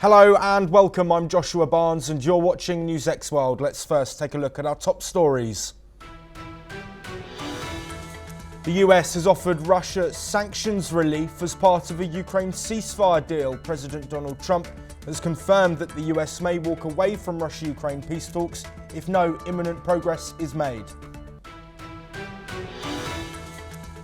Hello and welcome, I'm Joshua Barnes and you're watching NewsX World. Let's first take a look at our top stories. The US has offered Russia sanctions relief as part of a Ukraine ceasefire deal. President Donald Trump has confirmed that the US may walk away from Russia-Ukraine peace talks if no imminent progress is made.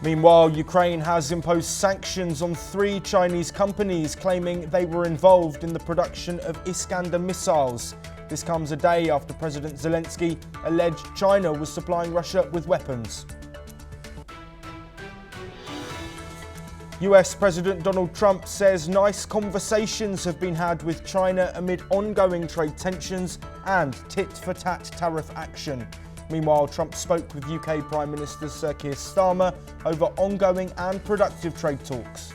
Meanwhile, Ukraine has imposed sanctions on 3 Chinese companies claiming they were involved in the production of Iskander missiles. This comes a day after President Zelenskiy alleged China was supplying Russia with weapons. US President Donald Trump says nice conversations have been had with China amid ongoing trade tensions and tit-for-tat tariff action. Meanwhile, Trump spoke with UK Prime Minister Sir Keir Starmer over ongoing and productive trade talks.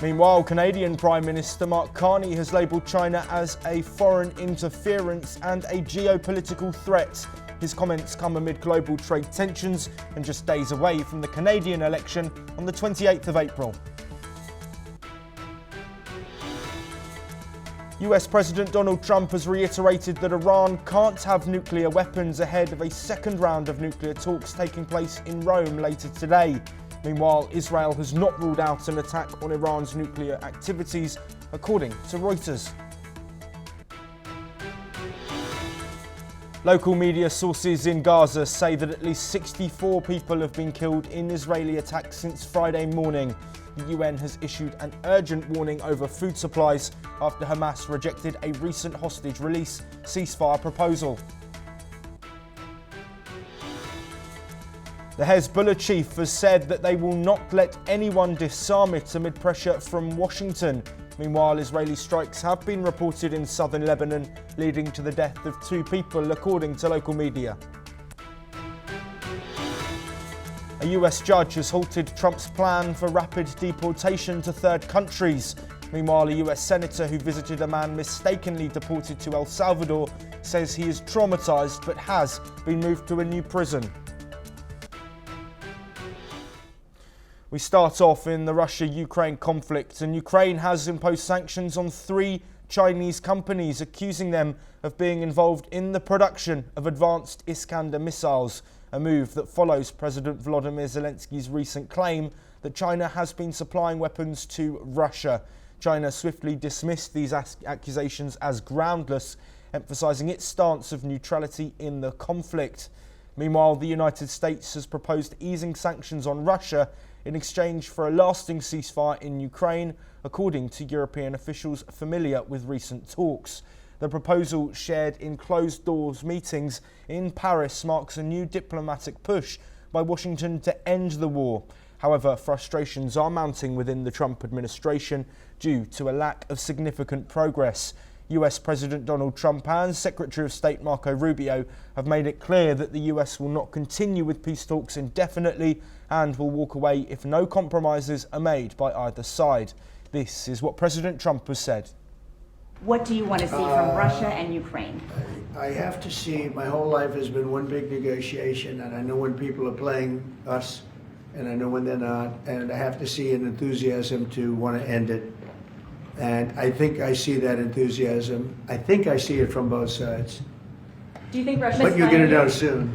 Meanwhile, Canadian Prime Minister Mark Carney has labelled China as a foreign interference and a geopolitical threat. His comments come amid global trade tensions and just days away from the Canadian election on the 28th of April. US President Donald Trump has reiterated that Iran can't have nuclear weapons ahead of a second round of nuclear talks taking place in Rome later today. Meanwhile, Israel has not ruled out an attack on Iran's nuclear activities, according to Reuters. Local media sources in Gaza say that at least 64 people have been killed in Israeli attacks since Friday morning. The UN has issued an urgent warning over food supplies after Hamas rejected a recent hostage release ceasefire proposal. The Hezbollah chief has said that they will not let anyone disarm it amid pressure from Washington. Meanwhile, Israeli strikes have been reported in southern Lebanon, leading to the death of 2 people, according to local media. A US judge has halted Trump's plan for rapid deportation to third countries. Meanwhile, a US senator who visited a man mistakenly deported to El Salvador says he is traumatized but has been moved to a new prison. We start off in the Russia-Ukraine conflict, and Ukraine has imposed sanctions on 3 Chinese companies, accusing them of being involved in the production of advanced Iskander missiles, a move that follows President Volodymyr Zelenskyy's recent claim that China has been supplying weapons to Russia. China swiftly dismissed these accusations as groundless, emphasizing its stance of neutrality in the conflict. Meanwhile, the United States has proposed easing sanctions on Russia in exchange for a lasting ceasefire in Ukraine, according to European officials familiar with recent talks. The proposal, shared in closed-doors meetings in Paris, marks a new diplomatic push by Washington to end the war. However, frustrations are mounting within the Trump administration due to a lack of significant progress. US President Donald Trump and Secretary of State Marco Rubio have made it clear that the US will not continue with peace talks indefinitely and will walk away if no compromises are made by either side. This is what President Trump has said. What do you want to see from Russia and Ukraine? I have to see, my whole life has been one big negotiation, and I know when people are playing us, and I know when they're not, and I have to see an enthusiasm to want to end it. And I think I see that enthusiasm. I think I see it from both sides. Do you think Russia's But you're going to know soon.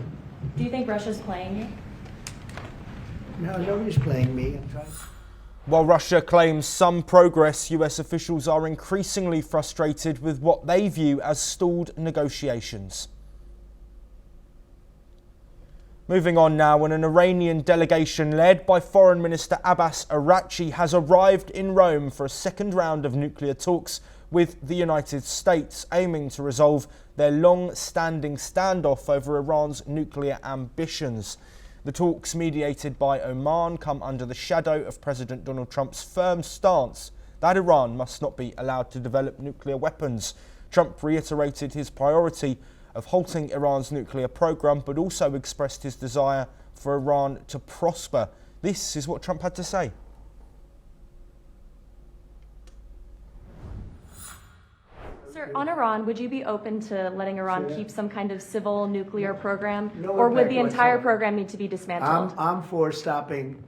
Do you think Russia's playing you? No, nobody's playing me. I'm trying. While Russia claims some progress, US officials are increasingly frustrated with what they view as stalled negotiations. Moving on now, an Iranian delegation led by Foreign Minister Abbas Araghchi has arrived in Rome for a second round of nuclear talks with the United States, aiming to resolve their long-standing standoff over Iran's nuclear ambitions. The talks, mediated by Oman, come under the shadow of President Donald Trump's firm stance that Iran must not be allowed to develop nuclear weapons. Trump reiterated his priority of halting Iran's nuclear program, but also expressed his desire for Iran to prosper. This is what Trump had to say. Sir, on Iran, would you be open to letting Iran keep some kind of civil nuclear program? No or would impact the entire whatsoever. program need to be dismantled? I'm for stopping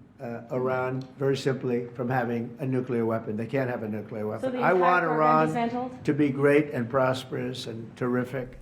Iran, very simply, from having a nuclear weapon. They can't have a nuclear weapon. the I entire want program Iran dismantled? to be great and prosperous and terrific.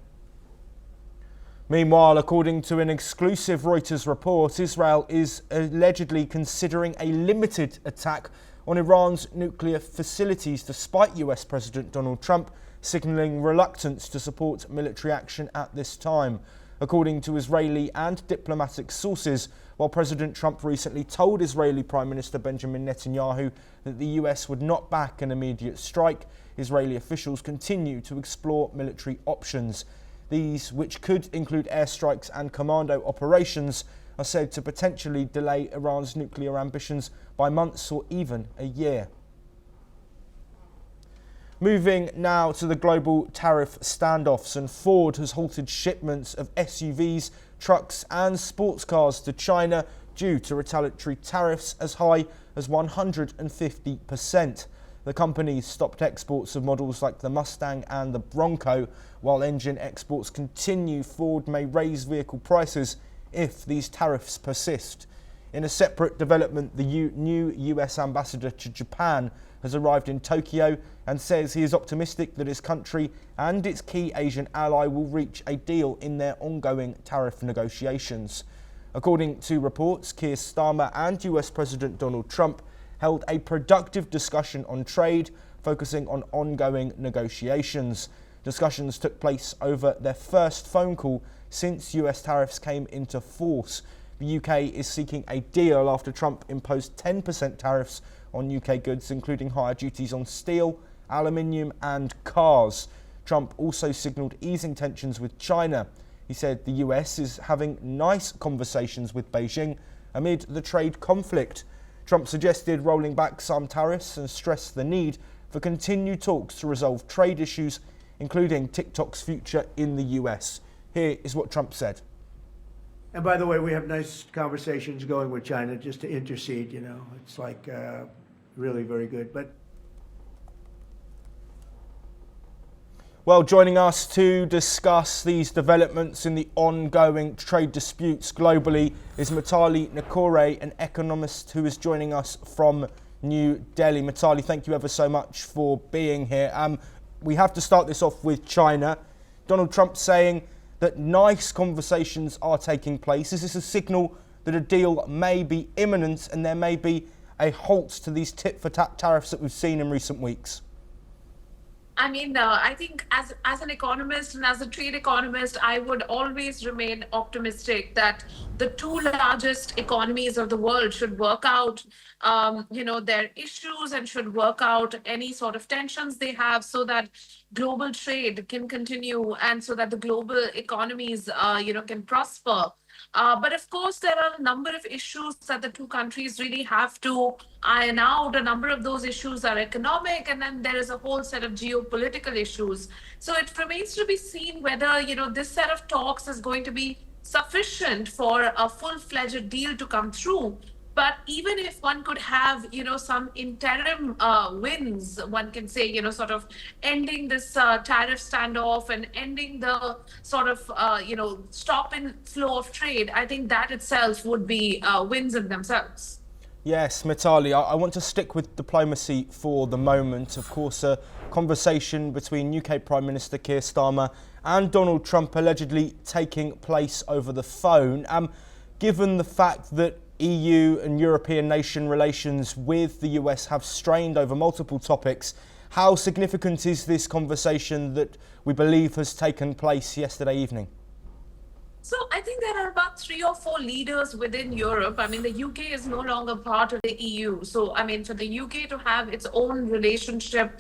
Meanwhile, according to an exclusive Reuters report, Israel is allegedly considering a limited attack on Iran's nuclear facilities, despite US President Donald Trump signalling reluctance to support military action at this time. According to Israeli and diplomatic sources, while President Trump recently told Israeli Prime Minister Benjamin Netanyahu that the US would not back an immediate strike, Israeli officials continue to explore military options. These, which could include airstrikes and commando operations, are said to potentially delay Iran's nuclear ambitions by months or even a year. Moving now to the global tariff standoffs, and Ford has halted shipments of SUVs, trucks and sports cars to China due to retaliatory tariffs as high as 150%. The company stopped exports of models like the Mustang and the Bronco. While engine exports continue, Ford may raise vehicle prices if these tariffs persist. In a separate development, the new US ambassador to Japan has arrived in Tokyo and says he is optimistic that his country and its key Asian ally will reach a deal in their ongoing tariff negotiations. According to reports, Keir Starmer and US President Donald Trump held a productive discussion on trade, focusing on ongoing negotiations. Discussions took place over their first phone call since US tariffs came into force. The UK is seeking a deal after Trump imposed 10% tariffs on UK goods, including higher duties on steel, aluminium and cars. Trump also signalled easing tensions with China. He said the US is having nice conversations with Beijing amid the trade conflict. Trump suggested rolling back some tariffs and stressed the need for continued talks to resolve trade issues, including TikTok's future in the US. Here is what Trump said. And by the way, we have nice conversations going with China just to intercede, It's like really very good. But well, joining us to discuss these developments in the ongoing trade disputes globally is Mitali Nakore, an economist who is joining us from New Delhi. Mitali, thank you ever so much for being here. We have to start this off with China. Donald Trump saying that nice conversations are taking place. Is this a signal that a deal may be imminent and there may be a halt to these tit-for-tat tariffs that we've seen in recent weeks? I think as an economist and as a trade economist, I would always remain optimistic that the two largest economies of the world should work out, their issues and should work out any sort of tensions they have so that global trade can continue and so that the global economies, can prosper. But of course, there are a number of issues that the two countries really have to iron out. A number of those issues are economic, and then there is a whole set of geopolitical issues. So it remains to be seen whether, this set of talks is going to be sufficient for a full-fledged deal to come through. But even if one could have, some interim wins, one can say, sort of ending this tariff standoff and ending the sort of, stop in flow of trade, I think that itself would be wins in themselves. Yes, Mitali, I want to stick with diplomacy for the moment. Of course, a conversation between UK Prime Minister Keir Starmer and Donald Trump allegedly taking place over the phone. Given the fact that EU and European nation relations with the US have strained over multiple topics, how significant is this conversation that we believe has taken place yesterday evening? So I think there are about 3 or 4 leaders within Europe. The UK is no longer part of the EU. So, for the UK to have its own relationship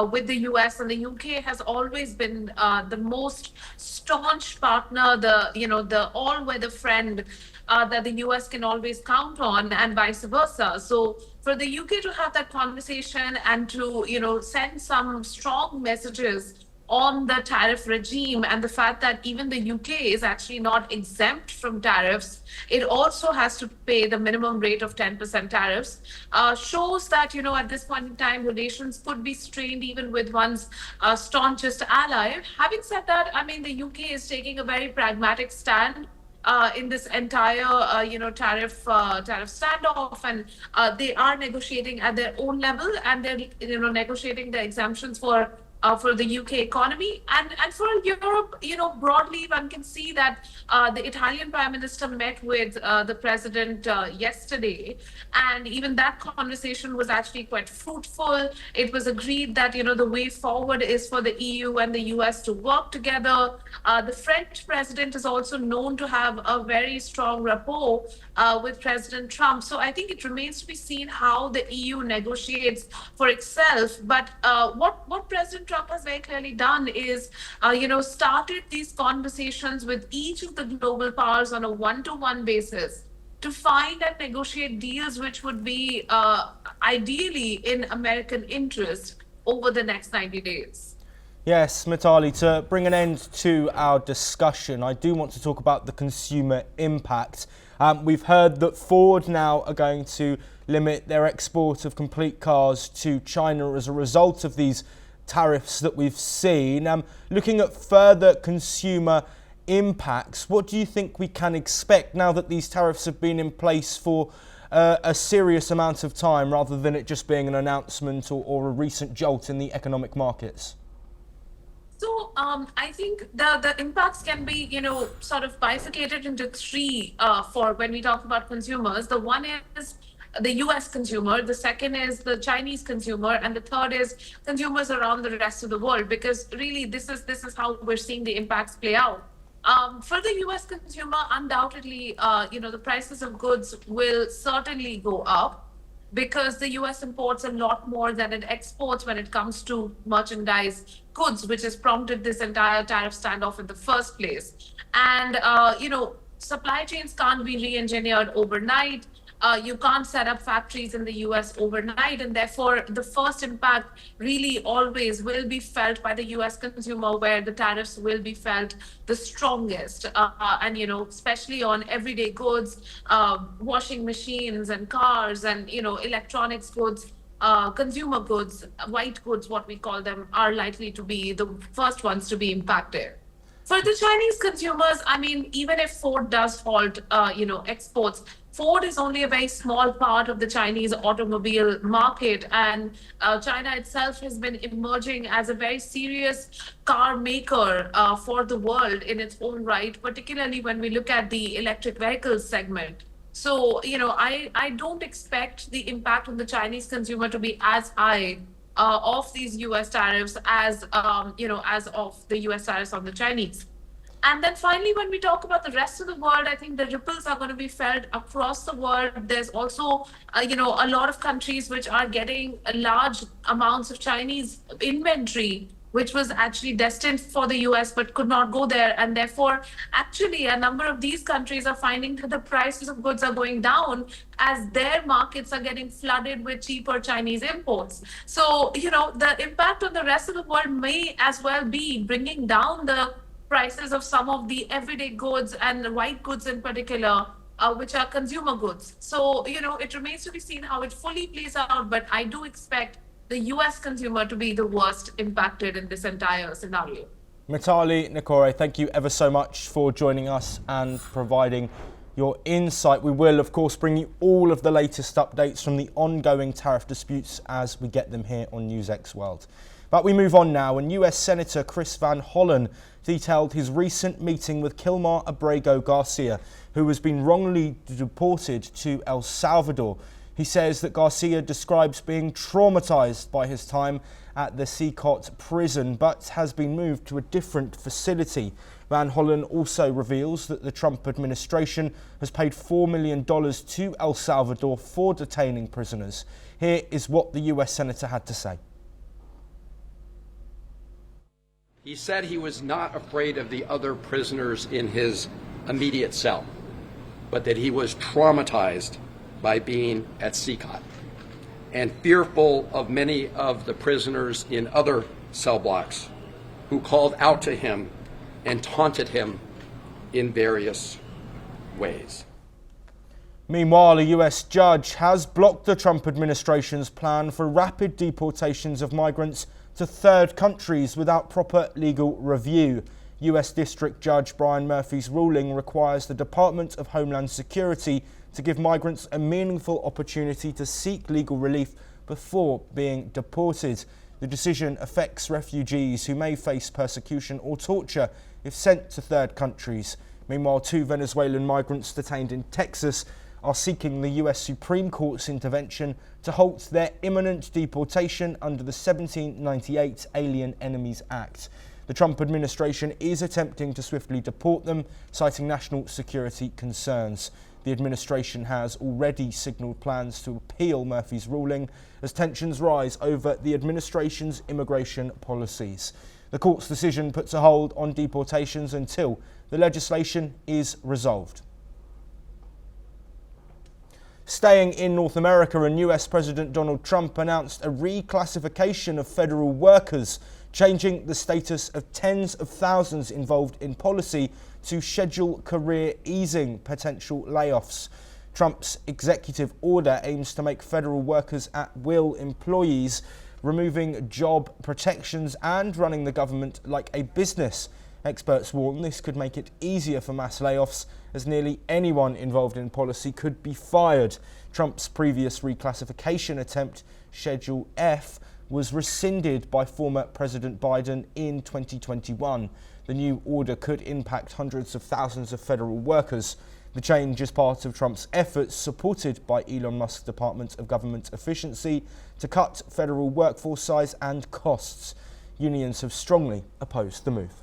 with the US, and the UK has always been the most staunch partner, the all-weather friend that the US can always count on, and vice versa. So for the UK to have that conversation and to, send some strong messages on the tariff regime and the fact that even the UK is actually not exempt from tariffs, it also has to pay the minimum rate of 10% tariffs, shows that, at this point in time, relations could be strained even with one's staunchest ally. Having said that, the UK is taking a very pragmatic stand. in this entire, tariff standoff, and they are negotiating at their own level, and they're negotiating the exemptions for the UK economy and for Europe. Broadly, one can see that the Italian Prime Minister met with the President yesterday, and even that conversation was actually quite fruitful. It was agreed that the way forward is for the EU and the US to work together. The French President is also known to have a very strong rapport with President Trump. So I think it remains to be seen how the EU negotiates for itself. But what President Trump has very clearly done is, started these conversations with each of the global powers on a one-to-one basis to find and negotiate deals which would be ideally in American interest over the next 90 days. Yes, Mitali, to bring an end to our discussion, I do want to talk about the consumer impact. We've heard that Ford now are going to limit their export of complete cars to China as a result of these tariffs that we've seen. Looking at further consumer impacts, what do you think we can expect now that these tariffs have been in place for a serious amount of time, rather than it just being an announcement or a recent jolt in the economic markets? So I think the impacts can be, sort of bifurcated into three for when we talk about consumers. The one is the US consumer, the second is the Chinese consumer, and the third is consumers around the rest of the world, because really this is how we're seeing the impacts play out. For the US consumer, undoubtedly, the prices of goods will certainly go up, because the US imports a lot more than it exports when it comes to merchandise goods, which has prompted this entire tariff standoff in the first place. And, supply chains can't be re-engineered overnight. You can't set up factories in the US overnight, and therefore the first impact really always will be felt by the US consumer, where the tariffs will be felt the strongest. And, especially on everyday goods, washing machines and cars and, electronics goods, consumer goods, white goods, what we call them, are likely to be the first ones to be impacted. For the Chinese consumers, I mean, even if Ford does halt, exports, Ford is only a very small part of the Chinese automobile market, and China itself has been emerging as a very serious car maker for the world in its own right, particularly when we look at the electric vehicles segment. So, I don't expect the impact on the Chinese consumer to be as high of these US tariffs as of the US tariffs on the Chinese. And then finally, when we talk about the rest of the world, I think the ripples are going to be felt across the world. There's also, a lot of countries which are getting large amounts of Chinese inventory, which was actually destined for the US but could not go there. And therefore, actually, a number of these countries are finding that the prices of goods are going down as their markets are getting flooded with cheaper Chinese imports. So, the impact on the rest of the world may as well be bringing down the prices of some of the everyday goods and the white goods in particular, which are consumer goods. So, it remains to be seen how it fully plays out, but I do expect the US consumer to be the worst impacted in this entire scenario. Mitali Nikore, thank you ever so much for joining us and providing your insight. We will, of course, bring you all of the latest updates from the ongoing tariff disputes as we get them here on NewsX World. But we move on now, and US Senator Chris Van Hollen detailed his recent meeting with Kilmar Abrego Garcia, who has been wrongly deported to El Salvador. He says that Garcia describes being traumatized by his time at the Secot prison, but has been moved to a different facility. Van Hollen also reveals that the Trump administration has paid $4 million to El Salvador for detaining prisoners. Here is what the US Senator had to say. He said he was not afraid of the other prisoners in his immediate cell, but that he was traumatized by being at Secot and fearful of many of the prisoners in other cell blocks who called out to him and taunted him in various ways. Meanwhile, a US judge has blocked the Trump administration's plan for rapid deportations of migrants to third countries without proper legal review. US District Judge Brian Murphy's ruling requires the Department of Homeland Security to give migrants a meaningful opportunity to seek legal relief before being deported. The decision affects refugees who may face persecution or torture if sent to third countries. Meanwhile, 2 Venezuelan migrants detained in Texas are seeking the US Supreme Court's intervention to halt their imminent deportation under the 1798 Alien Enemies Act. The Trump administration is attempting to swiftly deport them, citing national security concerns. The administration has already signalled plans to appeal Murphy's ruling as tensions rise over the administration's immigration policies. The court's decision puts a hold on deportations until the legislation is resolved. Staying in North America, and US President Donald Trump announced a reclassification of federal workers, changing the status of tens of thousands involved in policy to schedule career easing potential layoffs. Trump's executive order aims to make federal workers at-will employees, removing job protections and running the government like a business. Experts warn this could make it easier for mass layoffs, as nearly anyone involved in policy could be fired. Trump's previous reclassification attempt, Schedule F, was rescinded by former President Biden in 2021. The new order could impact hundreds of thousands of federal workers. The change is part of Trump's efforts, supported by Elon Musk's Department of Government Efficiency, to cut federal workforce size and costs. Unions have strongly opposed the move.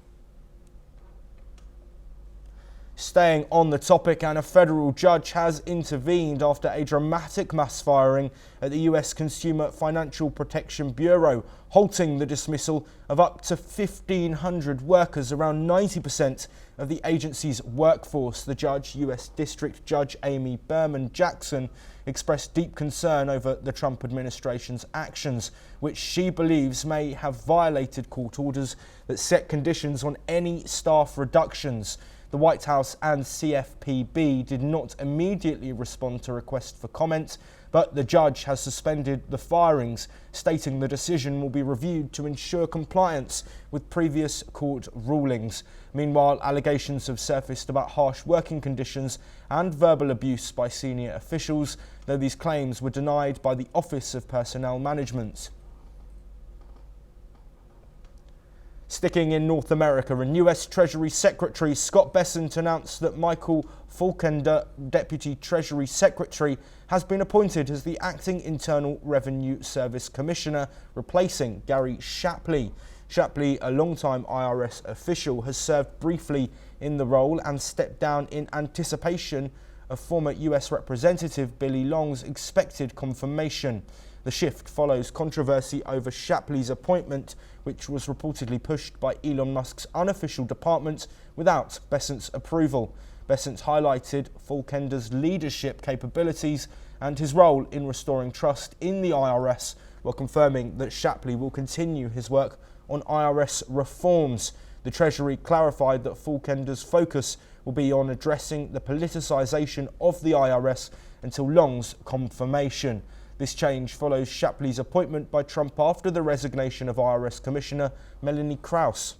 Staying on the topic, and a federal judge has intervened after a dramatic mass firing at the US Consumer Financial Protection Bureau, halting the dismissal of up to 1,500 workers, around 90% of the agency's workforce. The judge, US District Judge Amy Berman Jackson, expressed deep concern over the Trump administration's actions, which she believes may have violated court orders that set conditions on any staff reductions. The White House and CFPB did not immediately respond to requests for comment, but the judge has suspended the firings, stating the decision will be reviewed to ensure compliance with previous court rulings. Meanwhile, allegations have surfaced about harsh working conditions and verbal abuse by senior officials, though these claims were denied by the Office of Personnel Management. Sticking in North America, and US Treasury Secretary Scott Bessent announced that Michael Faulkender, Deputy Treasury Secretary, has been appointed as the acting Internal Revenue Service Commissioner, replacing Gary Shapley. Shapley, a longtime IRS official, has served briefly in the role and stepped down in anticipation of former US Representative Billy Long's expected confirmation. The shift follows controversy over Shapley's appointment, which was reportedly pushed by Elon Musk's unofficial department without Bessent's approval. Bessent highlighted Faulkender's leadership capabilities and his role in restoring trust in the IRS, while confirming that Shapley will continue his work on IRS reforms. The Treasury clarified that Faulkender's focus will be on addressing the politicization of the IRS until Long's confirmation. This change follows Shapley's appointment by Trump after the resignation of IRS Commissioner Melanie Krause.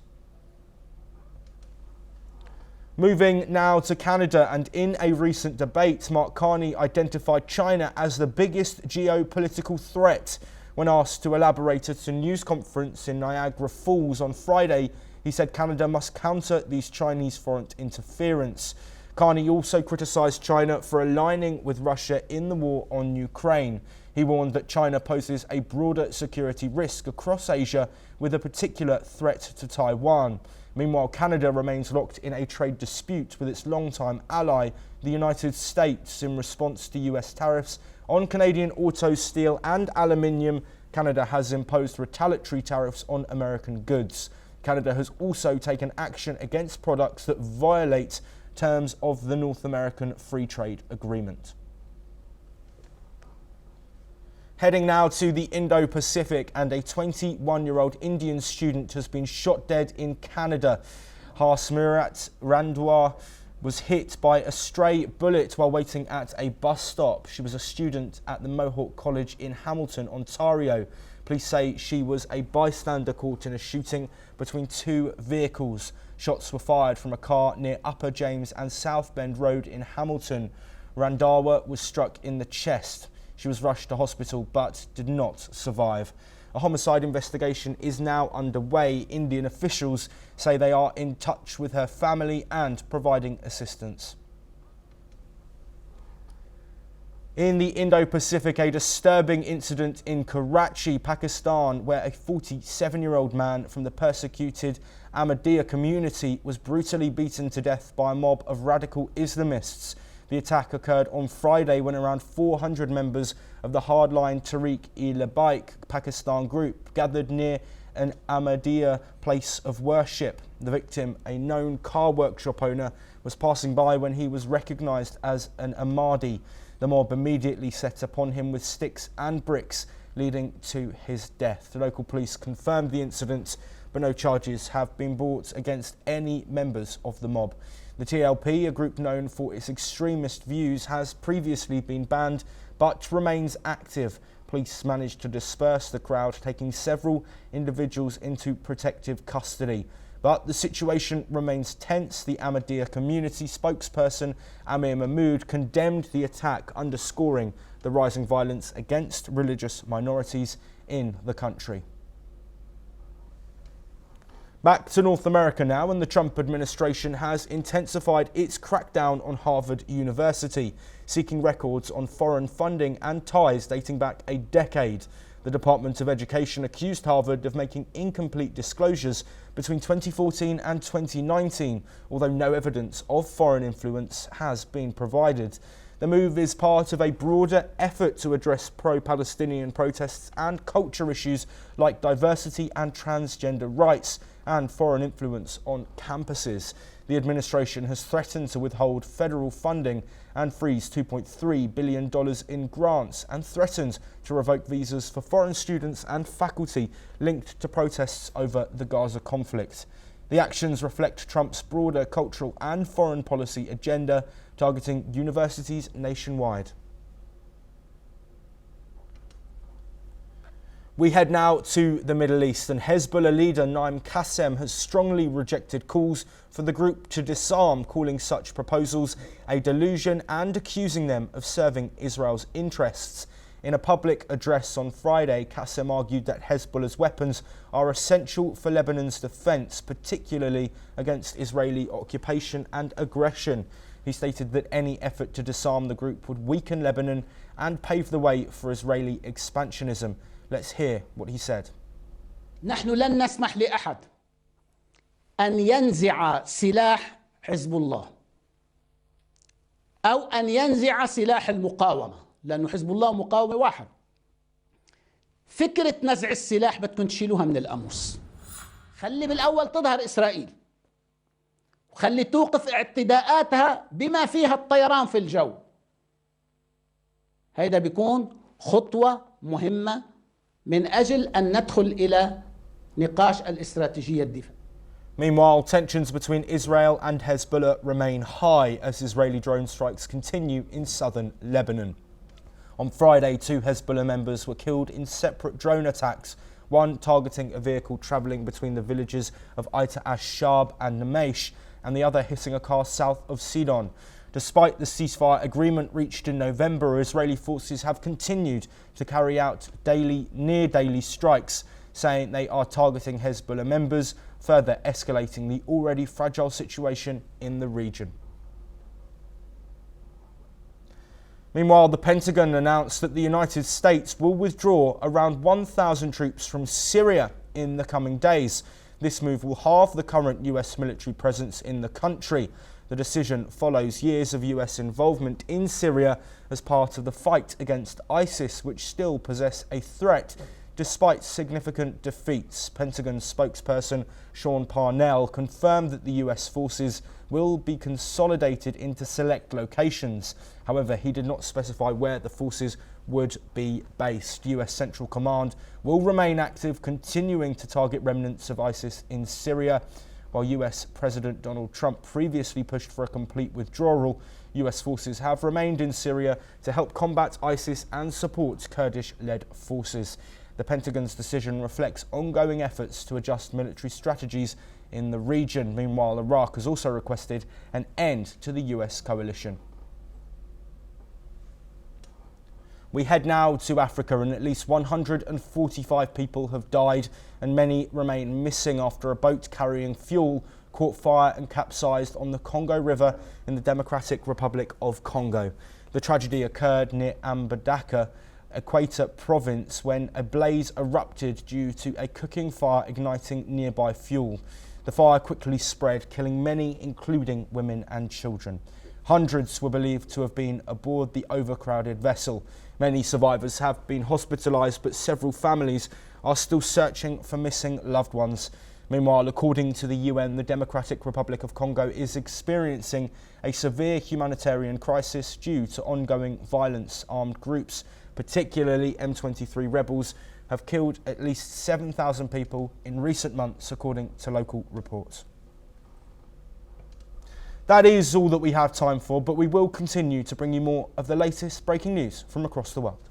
Moving now to Canada, and in a recent debate, Mark Carney identified China as the biggest geopolitical threat. When asked to elaborate at a news conference in Niagara Falls on Friday, he said Canada must counter these Chinese foreign interference. Carney also criticised China for aligning with Russia in the war on Ukraine. He warned that China poses a broader security risk across Asia, with a particular threat to Taiwan. Meanwhile, Canada remains locked in a trade dispute with its longtime ally, the United States, in response to US tariffs on Canadian auto, steel and aluminium. Canada has imposed retaliatory tariffs on American goods. Canada has also taken action against products that violate terms of the North American Free Trade Agreement. Heading now to the Indo-Pacific, and a 21-year-old Indian student has been shot dead in Canada. Harsmirat Randwa was hit by a stray bullet while waiting at a bus stop. She was a student at the Mohawk College in Hamilton, Ontario. Police say she was a bystander caught in a shooting between two vehicles. Shots were fired from a car near Upper James and South Bend Road in Hamilton. Randhawa was struck in the chest. She was rushed to hospital but did not survive. A homicide investigation is now underway. Indian officials say they are in touch with her family and providing assistance. In the Indo-Pacific, a disturbing incident in Karachi, Pakistan, where a 47-year-old man from the persecuted Ahmadiyya community was brutally beaten to death by a mob of radical Islamists. The attack occurred on Friday when around 400 members of the hardline Tehreek-e-Labbaik Pakistan group gathered near an Ahmadiyya place of worship. The victim, a known car workshop owner, was passing by when he was recognised as an Ahmadi. The mob immediately set upon him with sticks and bricks, leading to his death. The local police confirmed the incident, but no charges have been brought against any members of the mob. The TLP, a group known for its extremist views, has previously been banned but remains active. Police managed to disperse the crowd, taking several individuals into protective custody. But the situation remains tense. The Ahmadiyya community spokesperson Amir Mahmood condemned the attack, underscoring the rising violence against religious minorities in the country. Back to North America now, and the Trump administration has intensified its crackdown on Harvard University, seeking records on foreign funding and ties dating back a decade. The Department of Education accused Harvard of making incomplete disclosures between 2014 and 2019, although no evidence of foreign influence has been provided. The move is part of a broader effort to address pro-Palestinian protests and culture issues like diversity and transgender rights and foreign influence on campuses. The administration has threatened to withhold federal funding and freeze $2.3 billion in grants and threatened to revoke visas for foreign students and faculty linked to protests over the Gaza conflict. The actions reflect Trump's broader cultural and foreign policy agenda targeting universities nationwide. We head now to the Middle East, and Hezbollah leader Naim Qassem has strongly rejected calls for the group to disarm, calling such proposals a delusion and accusing them of serving Israel's interests. In a public address on Friday, Qassem argued that Hezbollah's weapons are essential for Lebanon's defence, particularly against Israeli occupation and aggression. He stated that any effort to disarm the group would weaken Lebanon and pave the way for Israeli expansionism. Let's hear what he said. نحن لن نسمح لأحد أن ينزع سلاح حزب الله أو أن ينزع سلاح المقاومة، لأنه حزب الله مقاومة واحد. فكرة نزع السلاح بدكم تشيلوها من القاموس. خلي بالأول تظهر إسرائيل وخلي توقف اعتداءاتها بما فيها الطيران في الجو. هيدا بيكون خطوة مهمة من أجل أن ندخل إلى نقاش الاستراتيجية الدفاع. Meanwhile, tensions between Israel and Hezbollah remain high as Israeli drone strikes continue in southern Lebanon. On Friday, 2 Hezbollah members were killed in separate drone attacks, one targeting a vehicle travelling between the villages of Aita ash-Shab and Namesh, and the other hitting a car south of Sidon. Despite the ceasefire agreement reached in November, Israeli forces have continued to carry out near-daily strikes, saying they are targeting Hezbollah members, further escalating the already fragile situation in the region. Meanwhile, the Pentagon announced that the United States will withdraw around 1,000 troops from Syria in the coming days. This move will halve the current US military presence in the country. The decision follows years of US involvement in Syria as part of the fight against ISIS, which still possess a threat despite significant defeats. Pentagon spokesperson Sean Parnell confirmed that the US forces will be consolidated into select locations. However, he did not specify where the forces would be based. US Central Command will remain active, continuing to target remnants of ISIS in Syria. While US President Donald Trump previously pushed for a complete withdrawal, US forces have remained in Syria to help combat ISIS and support Kurdish-led forces. The Pentagon's decision reflects ongoing efforts to adjust military strategies in the region. Meanwhile, Iraq has also requested an end to the US coalition. We head now to Africa, and at least 145 people have died and many remain missing after a boat carrying fuel caught fire and capsized on the Congo River in the Democratic Republic of Congo. The tragedy occurred near Mbandaka, Equator Province, when a blaze erupted due to a cooking fire igniting nearby fuel. The fire quickly spread, killing many, including women and children. Hundreds were believed to have been aboard the overcrowded vessel. Many survivors have been hospitalised, but several families are still searching for missing loved ones. Meanwhile, according to the UN, the Democratic Republic of Congo is experiencing a severe humanitarian crisis due to ongoing violence. Armed groups, particularly M23 rebels, have killed at least 7,000 people in recent months, according to local reports. That is all that we have time for, but we will continue to bring you more of the latest breaking news from across the world.